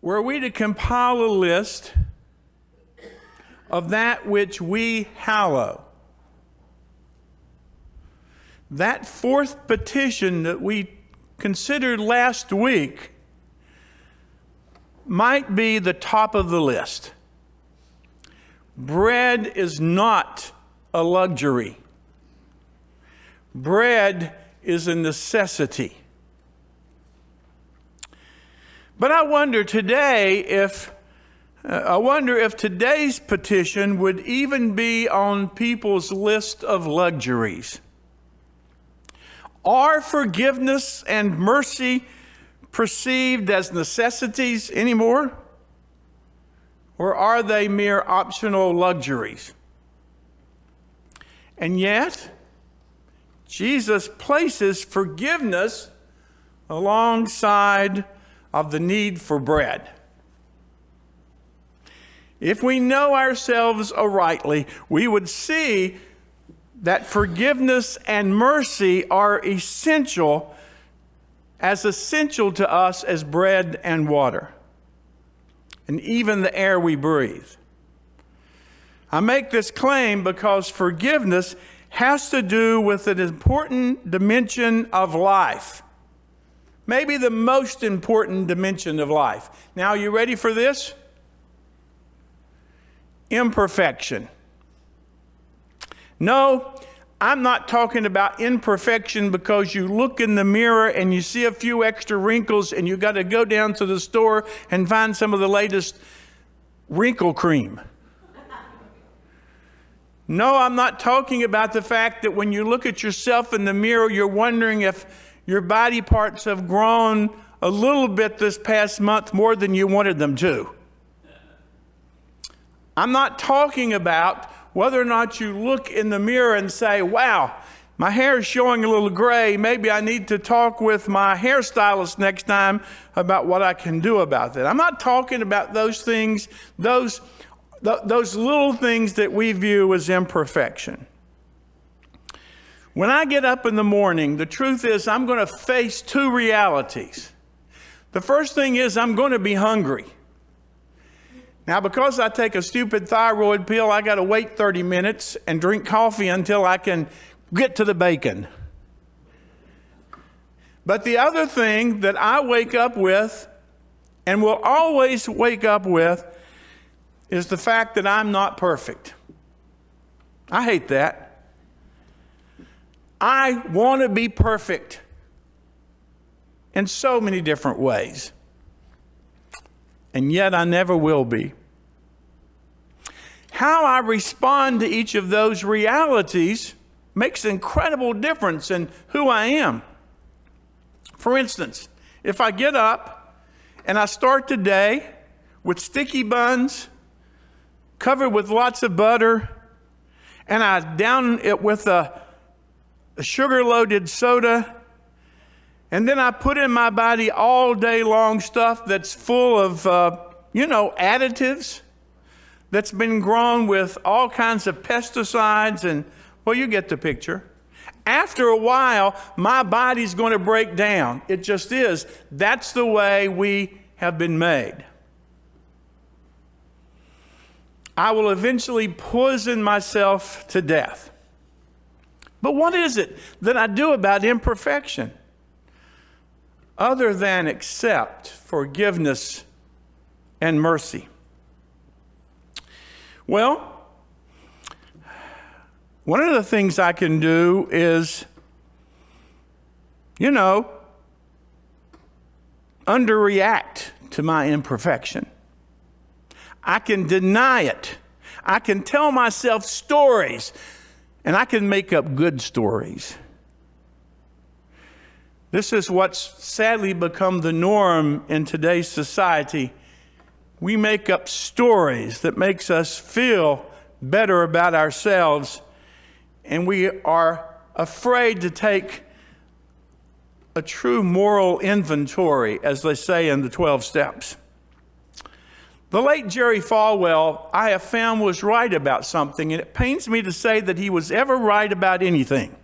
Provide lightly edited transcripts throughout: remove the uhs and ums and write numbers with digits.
were we to compile a list of that which we hallow, that fourth petition that we considered last week might be the top of the list. Bread is not a luxury. Bread is a necessity. But I wonder if today's petition would even be on people's list of luxuries. Are forgiveness and mercy perceived as necessities anymore? Or are they mere optional luxuries? And yet, Jesus places forgiveness alongside of the need for bread. If we know ourselves rightly, we would see that forgiveness and mercy are essential to us as bread and water, and even the air we breathe. I make this claim because forgiveness has to do with an important dimension of life. Maybe the most important dimension of life. Now, are you ready for this? Imperfection. No, I'm not talking about imperfection because you look in the mirror and you see a few extra wrinkles and you got to go down to the store and find some of the latest wrinkle cream. No, I'm not talking about the fact that when you look at yourself in the mirror, you're wondering if your body parts have grown a little bit this past month more than you wanted them to. I'm not talking about whether or not you look in the mirror and say, wow, my hair is showing a little gray. Maybe I need to talk with my hairstylist next time about what I can do about that. I'm not talking about those things, those little things that we view as imperfection. When I get up in the morning, the truth is I'm going to face two realities. The first thing is I'm going to be hungry. Now, because I take a stupid thyroid pill, I got to wait 30 minutes and drink coffee until I can get to the bacon. But the other thing that I wake up with and will always wake up with is the fact that I'm not perfect. I hate that. I want to be perfect in so many different ways. And yet I never will be. How I respond to each of those realities makes an incredible difference in who I am. For instance, if I get up and I start the day with sticky buns, covered with lots of butter, and I down it with a sugar-loaded soda, and then I put in my body all day long stuff that's full of, additives, that's been grown with all kinds of pesticides, and, well, you get the picture. After a while, my body's going to break down. It just is. That's the way we have been made. I will eventually poison myself to death. But what is it that I do about imperfection other than accept forgiveness and mercy? Well, one of the things I can do is, underreact to my imperfection. I can deny it. I can tell myself stories, and I can make up good stories. This is what's sadly become the norm in today's society. We make up stories that makes us feel better about ourselves, and we are afraid to take a true moral inventory, as they say in the 12 steps. The late Jerry Falwell, I have found, was right about something, and it pains me to say that he was ever right about anything,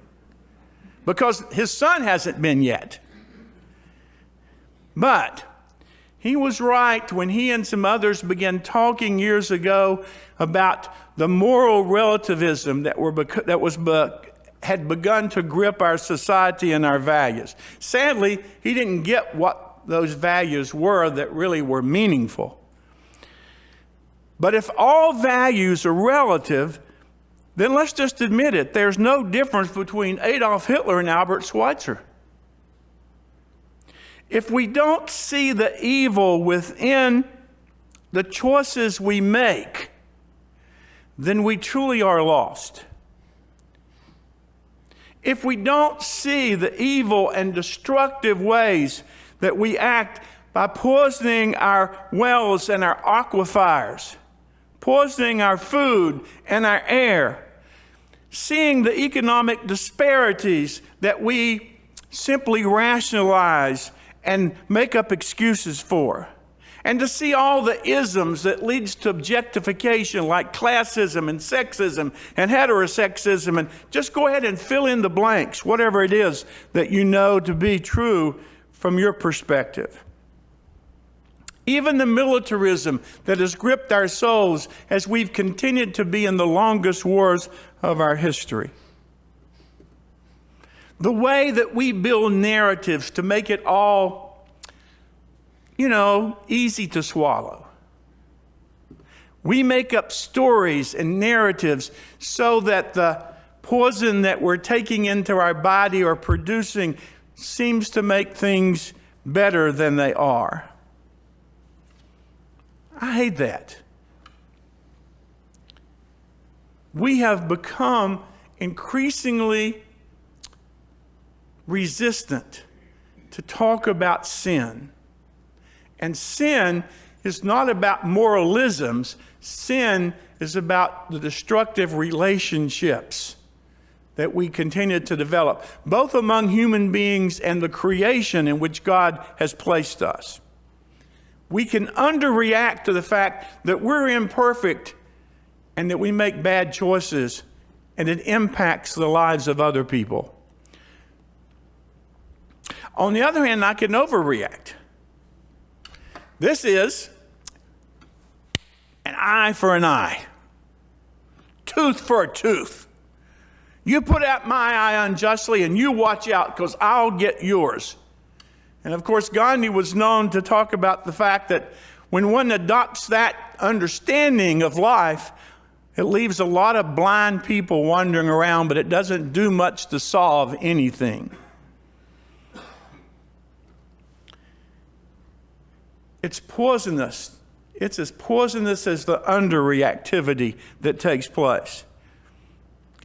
because his son hasn't been yet. But He was right when he and some others began talking years ago about the moral relativism had begun to grip our society and our values. Sadly, he didn't get what those values were that really were meaningful. But if all values are relative, then let's just admit it. There's no difference between Adolf Hitler and Albert Schweitzer. If we don't see the evil within the choices we make, then we truly are lost. If we don't see the evil and destructive ways that we act by poisoning our wells and our aquifers, poisoning our food and our air, seeing the economic disparities that we simply rationalize and make up excuses for, and to see all the isms that leads to objectification like classism and sexism and heterosexism, and just go ahead and fill in the blanks, whatever it is that you know to be true from your perspective. Even the militarism that has gripped our souls as we've continued to be in the longest wars of our history. The way that we build narratives to make it all, easy to swallow. We make up stories and narratives so that the poison that we're taking into our body or producing seems to make things better than they are. I hate that. We have become increasingly resistant to talk about sin. And sin is not about moralisms. Sin is about the destructive relationships that we continue to develop, both among human beings and the creation in which God has placed us. We can underreact to the fact that we're imperfect and that we make bad choices, and it impacts the lives of other people. On the other hand, I can overreact. This is an eye for an eye, tooth for a tooth. You put out my eye unjustly and you watch out because I'll get yours. And of course, Gandhi was known to talk about the fact that when one adopts that understanding of life, it leaves a lot of blind people wandering around, but it doesn't do much to solve anything. It's poisonous. It's as poisonous as the underreactivity that takes place.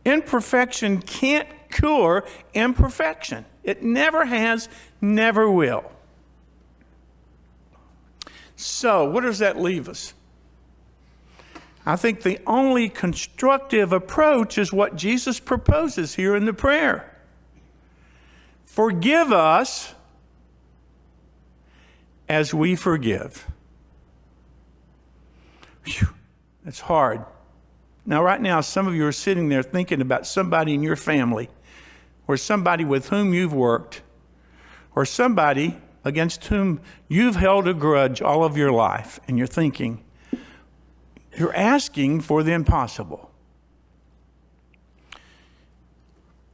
Imperfection can't cure imperfection. It never has, never will. So, what does that leave us? I think the only constructive approach is what Jesus proposes here in the prayer. Forgive us as we forgive. Whew, that's hard. Now, right now, some of you are sitting there thinking about somebody in your family, or somebody with whom you've worked, or somebody against whom you've held a grudge all of your life, and you're thinking, you're asking for the impossible.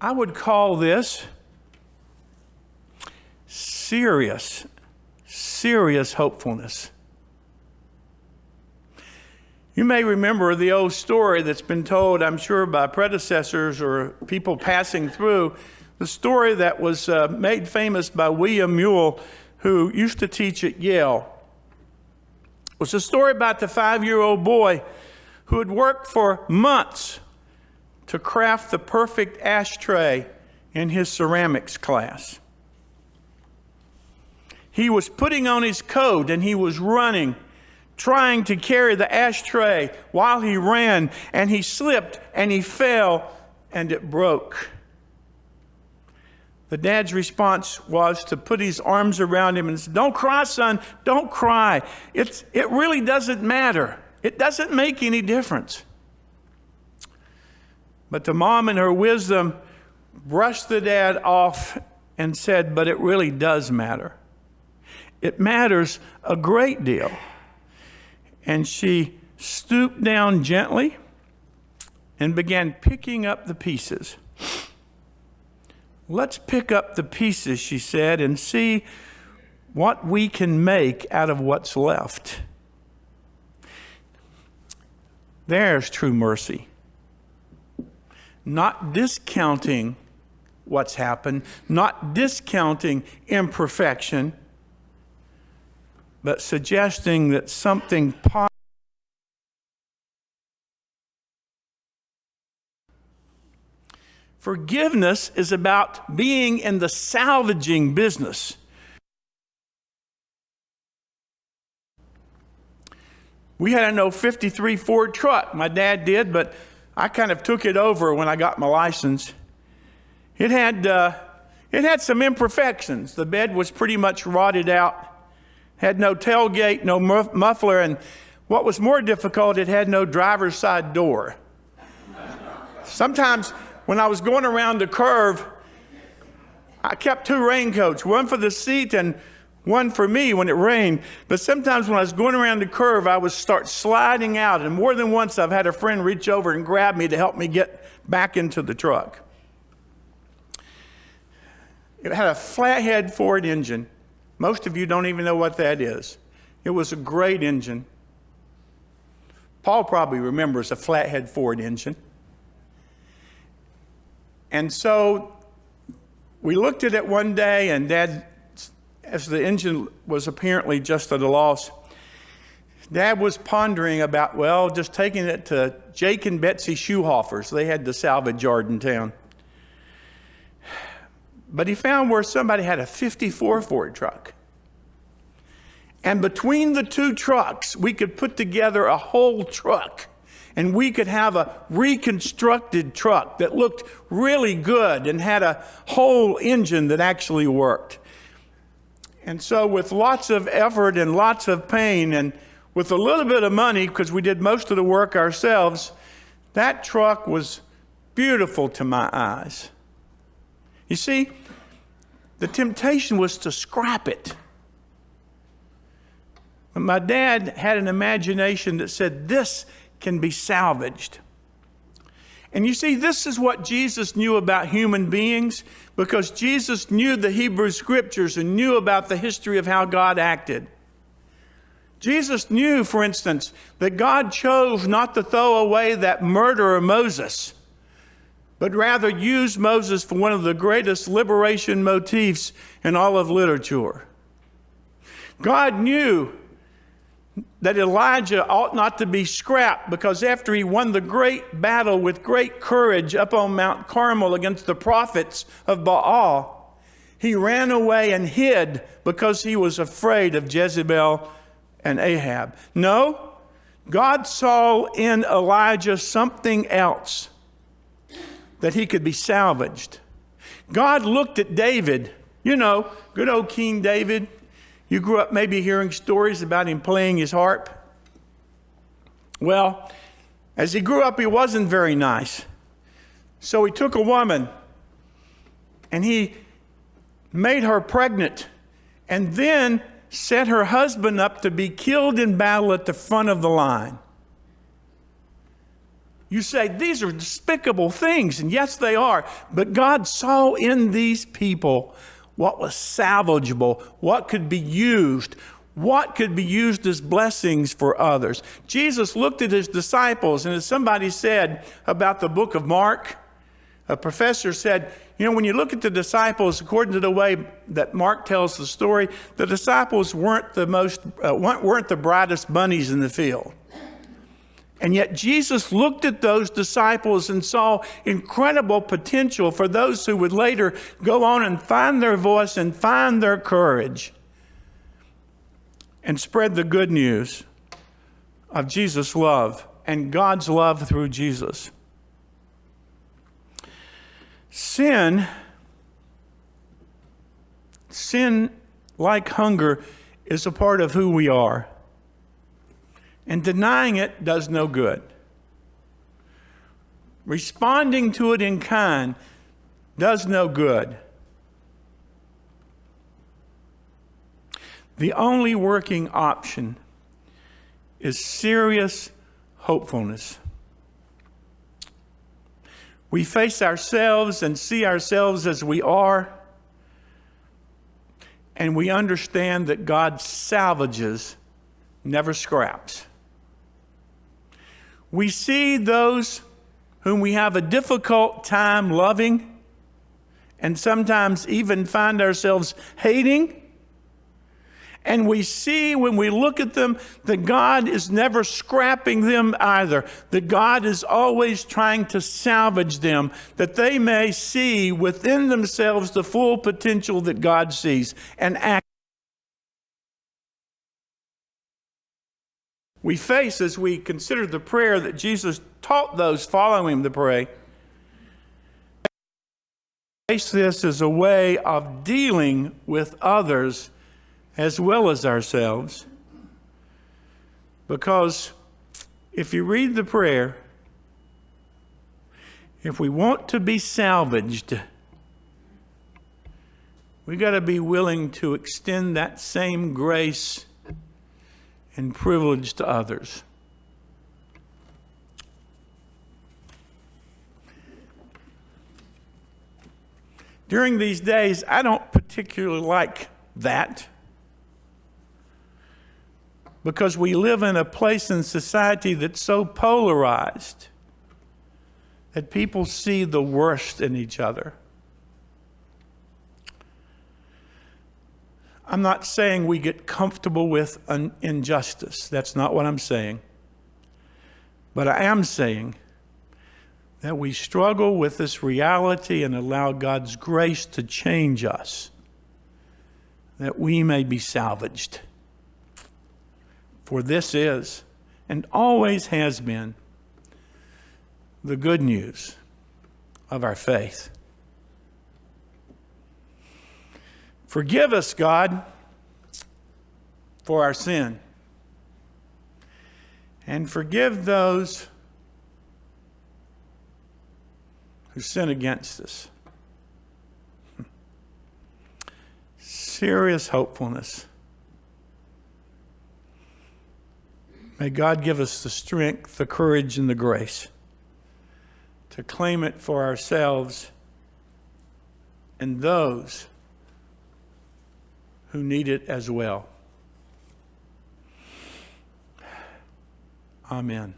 I would call this serious hopefulness. You may remember the old story that's been told, I'm sure, by predecessors or people passing through, the story that was made famous by William Mule, who used to teach at Yale. It was a story about the 5-year-old boy who had worked for months to craft the perfect ashtray in his ceramics class. He was putting on his coat and he was running, trying to carry the ashtray while he ran, and he slipped and he fell and it broke. The dad's response was to put his arms around him and say, "Don't cry, son, don't cry. It really doesn't matter. It doesn't make any difference." But the mom in her wisdom brushed the dad off and said, "But it really does matter. It matters a great deal. And she stooped down gently and began picking up the pieces. Let's pick up the pieces, she said, and see what we can make out of what's left. There's true mercy. Not discounting what's happened, not discounting imperfection, but suggesting that something positive. Forgiveness is about being in the salvaging business. We had an 53 Ford truck. My dad did, but I kind of took it over when I got my license. It had some imperfections. The bed was pretty much rotted out. Had no tailgate, no muffler, and what was more difficult, it had no driver's side door. Sometimes when I was going around the curve, I kept 2 raincoats, one for the seat and one for me when it rained. But sometimes when I was going around the curve, I would start sliding out. And more than once, I've had a friend reach over and grab me to help me get back into the truck. It had a flathead Ford engine. Most of you don't even know what that is. It was a great engine. Paul probably remembers a flathead Ford engine. And so we looked at it one day, and Dad, as the engine was apparently just at a loss, Dad was pondering about, just taking it to Jake and Betsy Schuhoffers. They had the salvage yard in town. But he found where somebody had a 54 Ford truck. And between the 2 trucks, we could put together a whole truck. And we could have a reconstructed truck that looked really good and had a whole engine that actually worked. And so with lots of effort and lots of pain and with a little bit of money, because we did most of the work ourselves, that truck was beautiful to my eyes. You see, the temptation was to scrap it. But my dad had an imagination that said, this can be salvaged. And you see, this is what Jesus knew about human beings, because Jesus knew the Hebrew Scriptures and knew about the history of how God acted. Jesus knew, for instance, that God chose not to throw away that murderer Moses, but rather use Moses for one of the greatest liberation motifs in all of literature. God knew that Elijah ought not to be scrapped, because after he won the great battle with great courage up on Mount Carmel against the prophets of Baal, he ran away and hid because he was afraid of Jezebel and Ahab. No, God saw in Elijah something else, that he could be salvaged. God looked at David, good old King David. You grew up maybe hearing stories about him playing his harp. Well, as he grew up, he wasn't very nice. So he took a woman and he made her pregnant and then set her husband up to be killed in battle at the front of the line. You say, these are despicable things, and yes, they are. But God saw in these people what was salvageable, what could be used as blessings for others. Jesus looked at his disciples, and as somebody said about the book of Mark, a professor said, when you look at the disciples, according to the way that Mark tells the story, the disciples weren't the brightest bunnies in the field. And yet Jesus looked at those disciples and saw incredible potential for those who would later go on and find their voice and find their courage and spread the good news of Jesus' love and God's love through Jesus. Sin, like hunger, is a part of who we are. And denying it does no good. Responding to it in kind does no good. The only working option is serious hopefulness. We face ourselves and see ourselves as we are, and we understand that God salvages, never scraps. We see those whom we have a difficult time loving, and sometimes even find ourselves hating. And we see when we look at them that God is never scrapping them either, that God is always trying to salvage them, that they may see within themselves the full potential that God sees and act. We face, as we consider the prayer that Jesus taught those following him to pray, face this as a way of dealing with others as well as ourselves. Because if you read the prayer, if we want to be salvaged, we got to be willing to extend that same grace and privilege to others. During these days, I don't particularly like that, because we live in a place in society that's so polarized that people see the worst in each other. I'm not saying we get comfortable with an injustice. That's not what I'm saying. But I am saying that we struggle with this reality and allow God's grace to change us, that we may be salvaged. For this is, and always has been, the good news of our faith. Forgive us, God, for our sin, and forgive those who sin against us. Serious hopefulness. May God give us the strength, the courage, and the grace to claim it for ourselves and those who need it as well. Amen.